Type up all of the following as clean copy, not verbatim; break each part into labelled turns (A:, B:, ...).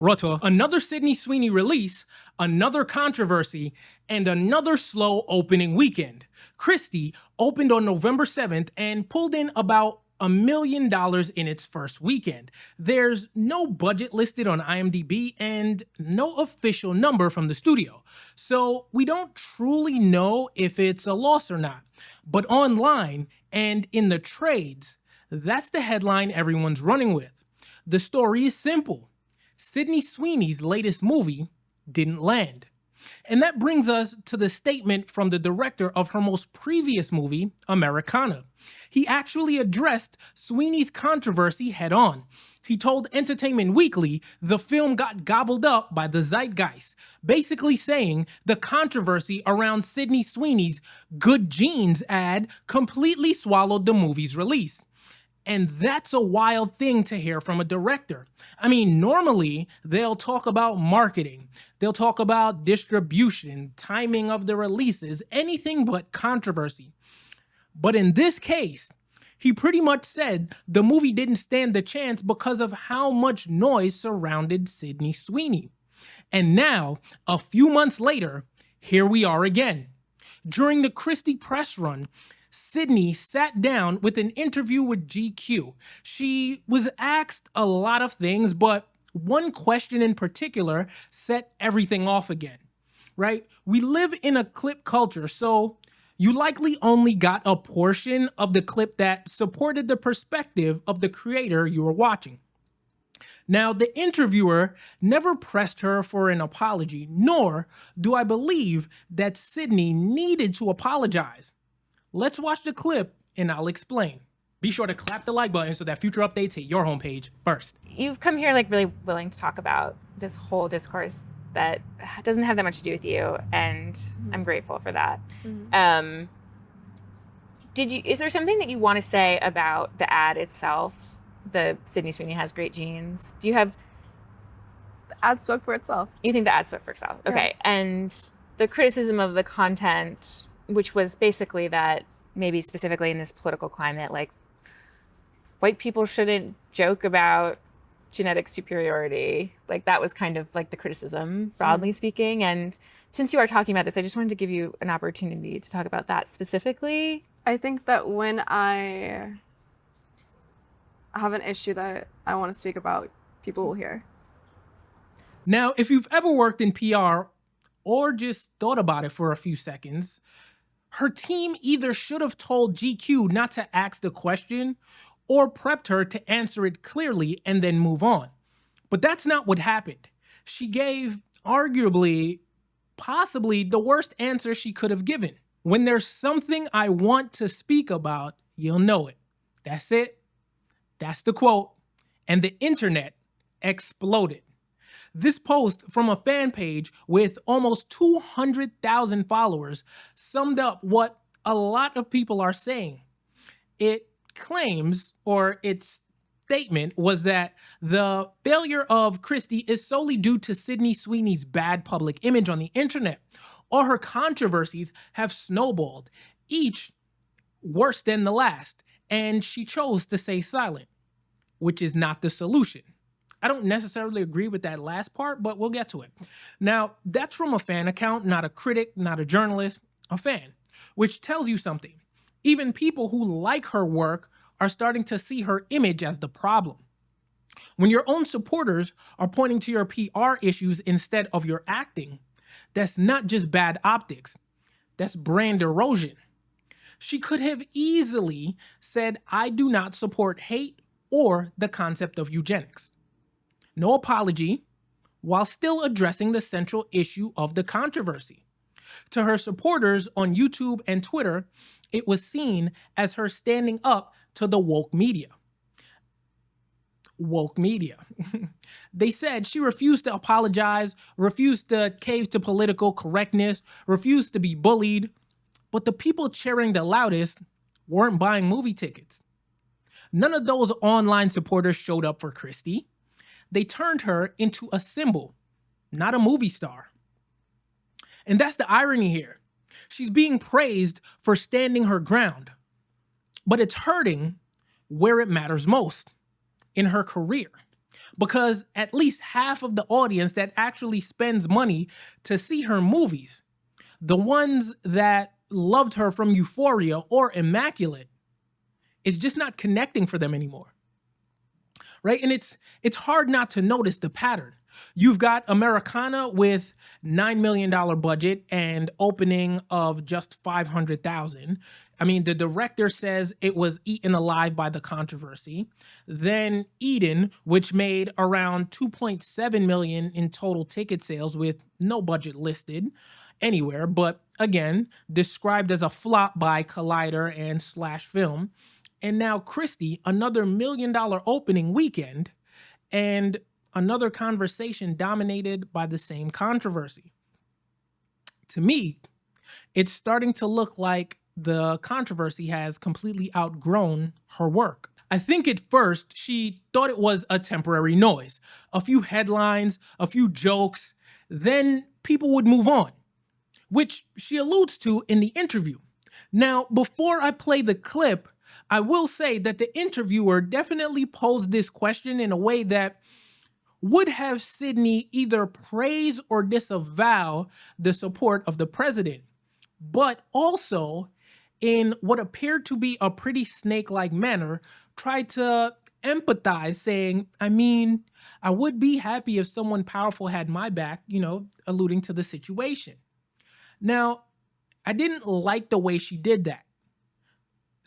A: Rawteur, another Sydney Sweeney release, another controversy, and another slow opening weekend. Christy opened on November 7th and pulled in about $1 million in its first weekend. There's no budget listed on IMDb and no official number from the studio, so we don't truly know if it's a loss or not. But online and in the trades, that's the headline everyone's running with. The story is simple. Sydney Sweeney's latest movie didn't land. And that brings us to the statement from the director of her most previous movie, Americana. He actually addressed Sweeney's controversy head on. He told Entertainment Weekly the film got gobbled up by the zeitgeist, basically saying the controversy around Sydney Sweeney's Good Genes ad completely swallowed the movie's release. And that's a wild thing to hear from a director. I mean, normally they'll talk about marketing, they'll talk about distribution, timing of the releases, anything but controversy. But in this case, he pretty much said the movie didn't stand the chance because of how much noise surrounded Sydney Sweeney. And now, a few months later, here we are again. During the Christy press run, Sydney sat down with an interview with GQ. She was asked a lot of things, but one question in particular set everything off again, right? We live in a clip culture, so you likely only got a portion of the clip that supported the perspective of the creator you were watching. Now, the interviewer never pressed her for an apology, nor do I believe that Sydney needed to apologize. Let's watch the clip and I'll explain. Be sure to clap the like button so that future updates hit your homepage first.
B: You've come here like really willing to talk about this whole discourse that doesn't have that much to do with you, and I'm grateful for that. Is there something that you want to say about the ad itself? The Sydney Sweeney has great genes. Do you have...
C: The ad spoke for itself.
B: You think the ad spoke for itself? Yeah. Okay. And the criticism of the content, which was basically that maybe specifically in this political climate, like white people shouldn't joke about genetic superiority. Like that was kind of like the criticism, broadly speaking. And since you are talking about this, I just wanted to give you an opportunity to talk about that specifically.
C: I think that when I have an issue that I want to speak about, people will hear.
A: Now, if you've ever worked in PR or just thought about it for a few seconds, her team either should have told GQ not to ask the question or prepped her to answer it clearly and then move on. But that's not what happened. She gave arguably, possibly the worst answer she could have given. When there's something I want to speak about, you'll know it. That's it. That's the quote. And the internet exploded. This post from a fan page with almost 200,000 followers summed up what a lot of people are saying. It claims, or its statement was that the failure of Christy is solely due to Sydney Sweeney's bad public image on the internet. All her controversies have snowballed, each worse than the last, and she chose to stay silent, which is not the solution. I don't necessarily agree with that last part, but we'll get to it. Now, that's from a fan account, not a critic, not a journalist, a fan, which tells you something. Even people who like her work are starting to see her image as the problem. When your own supporters are pointing to your PR issues instead of your acting, that's not just bad optics, that's brand erosion. She could have easily said, I do not support hate or the concept of eugenics. No apology, while still addressing the central issue of the controversy. To her supporters on YouTube and Twitter, it was seen as her standing up to the woke media. Woke media. They said she refused to apologize, refused to cave to political correctness, refused to be bullied, but the people cheering the loudest weren't buying movie tickets. None of those online supporters showed up for Christy. They turned her into a symbol, not a movie star. And that's the irony here. She's being praised for standing her ground, but it's hurting where it matters most, in her career. because at least half of the audience that actually spends money to see her movies, the ones that loved her from Euphoria or Immaculate, is just not connecting for them anymore. Right? And it's hard not to notice the pattern. You've got Americana with $9 million budget and opening of just $500,000. I mean, the director says it was eaten alive by the controversy. Then Eden, which made around $2.7 million in total ticket sales with no budget listed anywhere, but again, described as a flop by Collider and Slash Film. And now Christy, another $1 million opening weekend, and another conversation dominated by the same controversy. To me, it's starting to look like the controversy has completely outgrown her work. I think at first she thought it was a temporary noise, a few headlines, a few jokes, then people would move on, which she alludes to in the interview. Now, before I play the clip, I will say that the interviewer definitely posed this question in a way that would have Sydney either praise or disavow the support of the president, but also in what appeared to be a pretty snake-like manner, tried to empathize, saying, I mean, I would be happy if someone powerful had my back, alluding to the situation. Now, I didn't like the way she did that.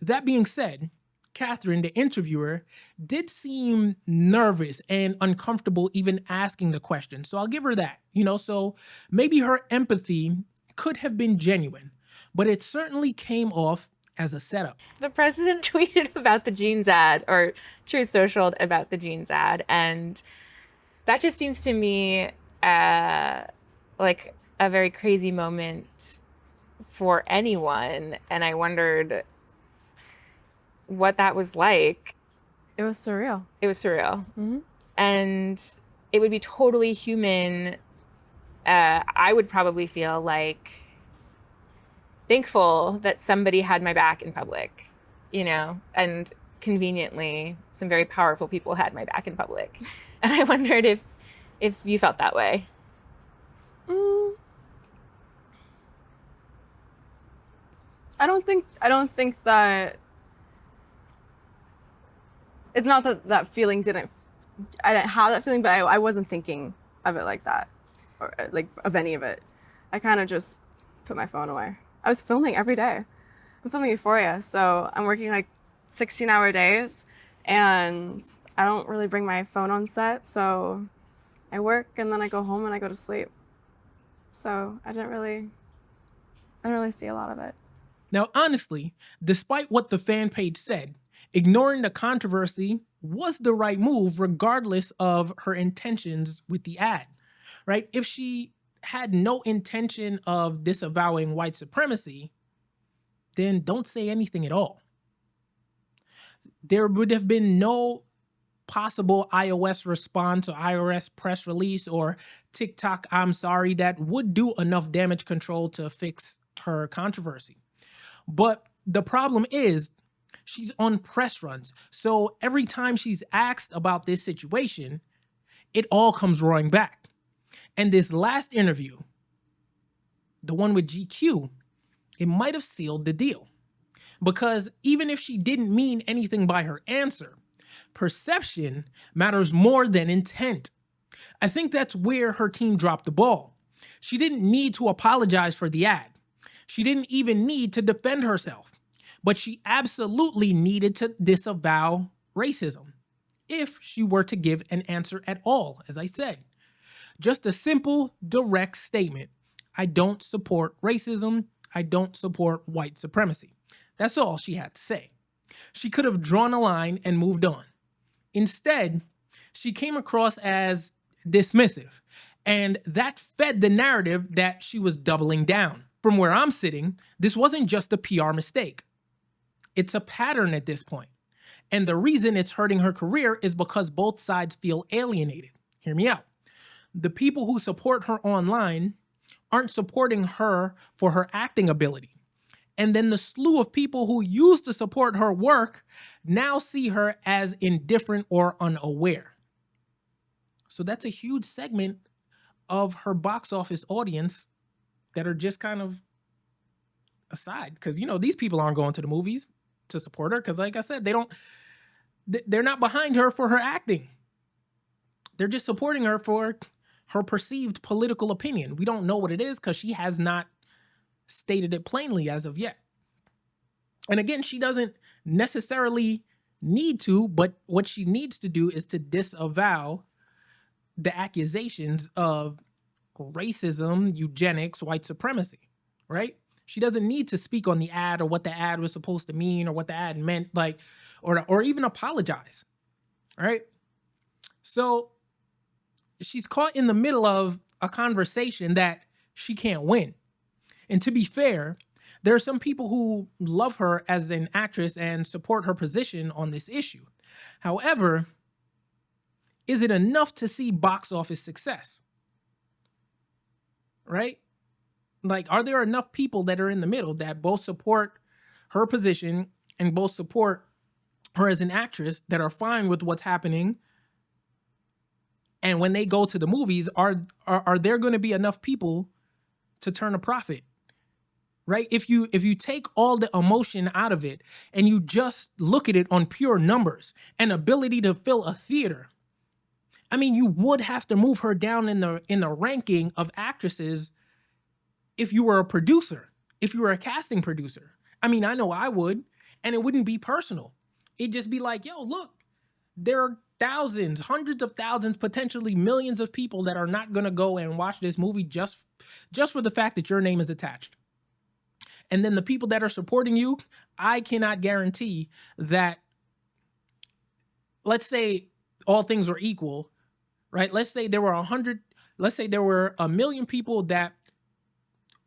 A: That being said, Catherine, the interviewer, did seem nervous and uncomfortable even asking the question. So I'll give her that, so maybe her empathy could have been genuine, but it certainly came off as a setup.
B: The president tweeted about the jeans ad, or Truth Socialed about the jeans ad, and that just seems to me like a very crazy moment for anyone, and I wondered what that was like.
C: It was surreal.
B: It was surreal.
C: Mm-hmm.
B: And it would be totally human. I would probably feel like thankful that somebody had my back in public, and conveniently some very powerful people had my back in public. And I wondered if you felt that way.
C: I don't think that. It's not that that feeling I didn't have that feeling, but I wasn't thinking of it like that, or like of any of it. I kind of just put my phone away. I was filming every day. I'm filming Euphoria, so I'm working like 16-hour days, and I don't really bring my phone on set, so I work and then I go home and I go to sleep. So I didn't really see a lot of it.
A: Now, honestly, despite what the fan page said, ignoring the controversy was the right move regardless of her intentions with the ad, right? If she had no intention of disavowing white supremacy, then don't say anything at all. There would have been no possible iOS response or iOS press release or TikTok I'm sorry that would do enough damage control to fix her controversy. But the problem is, she's on press runs, so every time she's asked about this situation, it all comes roaring back. And this last interview, the one with GQ, it might have sealed the deal. Because even if she didn't mean anything by her answer, perception matters more than intent. I think that's where her team dropped the ball. She didn't need to apologize for the ad. She didn't even need to defend herself. But she absolutely needed to disavow racism if she were to give an answer at all, as I said. Just a simple, direct statement. I don't support racism. I don't support white supremacy. That's all she had to say. She could have drawn a line and moved on. Instead, she came across as dismissive, and that fed the narrative that she was doubling down. From where I'm sitting, this wasn't just a PR mistake. It's a pattern at this point. And the reason it's hurting her career is because both sides feel alienated. Hear me out. The people who support her online aren't supporting her for her acting ability. And then the slew of people who used to support her work now see her as indifferent or unaware. So that's a huge segment of her box office audience that are just kind of aside. Because, you know, these people aren't going to the movies to support her. Because like I said, they're not behind her for her acting. They're just supporting her for her perceived political opinion. We don't know what it is because she has not stated it plainly as of yet. And again, she doesn't necessarily need to, but what she needs to do is to disavow the accusations of racism, eugenics, white supremacy, right? She doesn't need to speak on the ad or what the ad was supposed to mean or what the ad meant, like, or even apologize, right? So she's caught in the middle of a conversation that she can't win. And to be fair, there are some people who love her as an actress and support her position on this issue. However, is it enough to see box office success? Right? Like, are there enough people that are in the middle that both support her position and both support her as an actress that are fine with what's happening? And when they go to the movies, are there going to be enough people to turn a profit? Right? If you take all the emotion out of it and you just look at it on pure numbers and ability to fill a theater, I mean, you would have to move her down in the ranking of actresses if you were a producer, if you were a casting producer. I mean, I know I would, and it wouldn't be personal. It'd just be like, yo, look, there are thousands, hundreds of thousands, potentially millions of people that are not going to go and watch this movie just for the fact that your name is attached. And then the people that are supporting you, I cannot guarantee that, let's say all things were equal, right? Let's say there were 1 million people that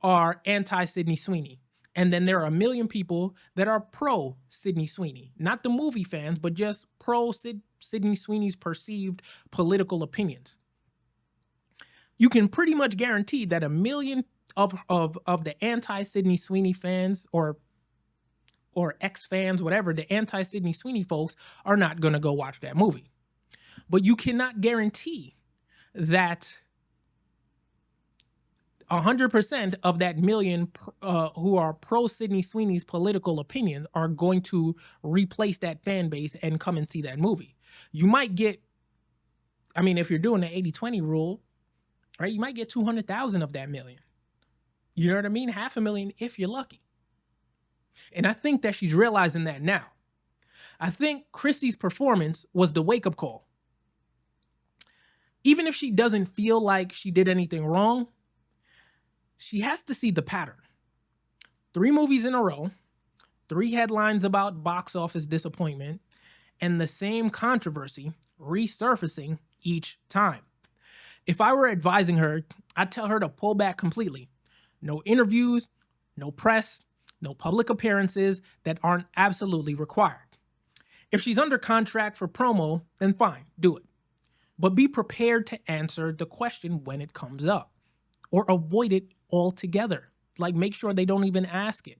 A: are anti-Sydney Sweeney. And then there are 1 million people that are pro-Sydney Sweeney. Not the movie fans, but just pro-Sydney Sweeney's perceived political opinions. You can pretty much guarantee that 1 million of the anti-Sydney Sweeney fans or ex-fans, whatever, the anti-Sydney Sweeney folks are not going to go watch that movie. But you cannot guarantee that 100% of that million who are pro-Sydney Sweeney's political opinions are going to replace that fan base and come and see that movie. You might get, I mean, if you're doing the 80-20 rule, right, you might get 200,000 of that million. You know what I mean? 500,000 if you're lucky. And I think that she's realizing that now. I think Christy's performance was the wake-up call. Even if she doesn't feel like she did anything wrong, she has to see the pattern. 3 movies in a row, 3 headlines about box office disappointment, and the same controversy resurfacing each time. If I were advising her, I'd tell her to pull back completely. No interviews, no press, no public appearances that aren't absolutely required. If she's under contract for promo, then fine, do it. But be prepared to answer the question when it comes up, or avoid it altogether. Like, make sure they don't even ask it.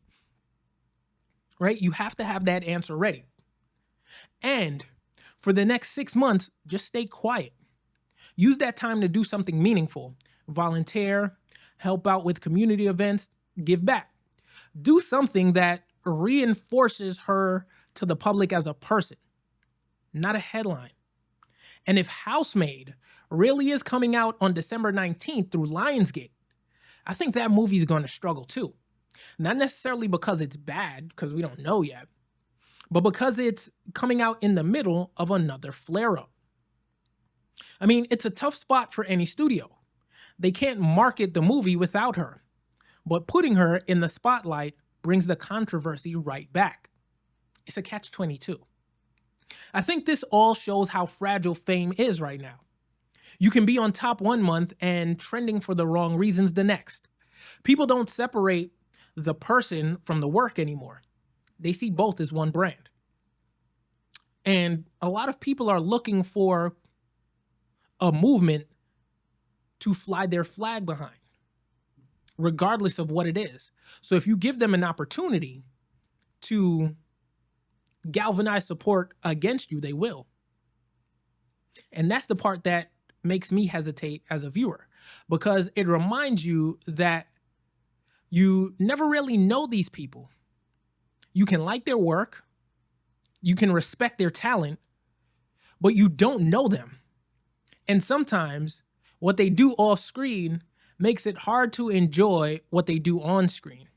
A: Right? You have to have that answer ready. And for the next 6 months, just stay quiet. Use that time to do something meaningful. Volunteer, help out with community events, give back. Do something that reinforces her to the public as a person, not a headline. And if Housemaid really is coming out on December 19th through Lionsgate, I think that movie's going to struggle too. Not necessarily because it's bad, because we don't know yet, but because it's coming out in the middle of another flare-up. I mean, it's a tough spot for any studio. They can't market the movie without her, but putting her in the spotlight brings the controversy right back. It's a catch-22. I think this all shows how fragile fame is right now. You can be on top one month and trending for the wrong reasons the next. People don't separate the person from the work anymore. They see both as one brand. And a lot of people are looking for a movement to fly their flag behind, regardless of what it is. So if you give them an opportunity to galvanize support against you, they will. And that's the part that makes me hesitate as a viewer, because it reminds you that you never really know these people. You can like their work, you can respect their talent, but you don't know them. And sometimes what they do off screen makes it hard to enjoy what they do on screen.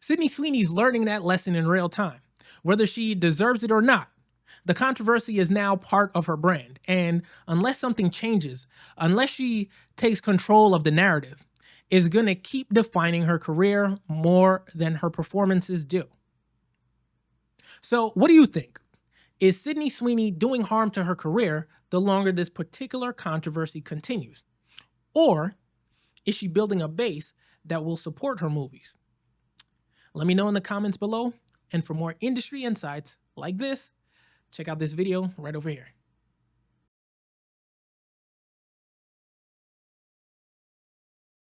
A: Sydney Sweeney's learning that lesson in real time. Whether she deserves it or not, the controversy is now part of her brand. And unless something changes, unless she takes control of the narrative, is going to keep defining her career more than her performances do. So what do you think? Is Sydney Sweeney doing harm to her career the longer this particular controversy continues? Or is she building a base that will support her movies? Let me know in the comments below. And for more industry insights like this, check out this video right over here.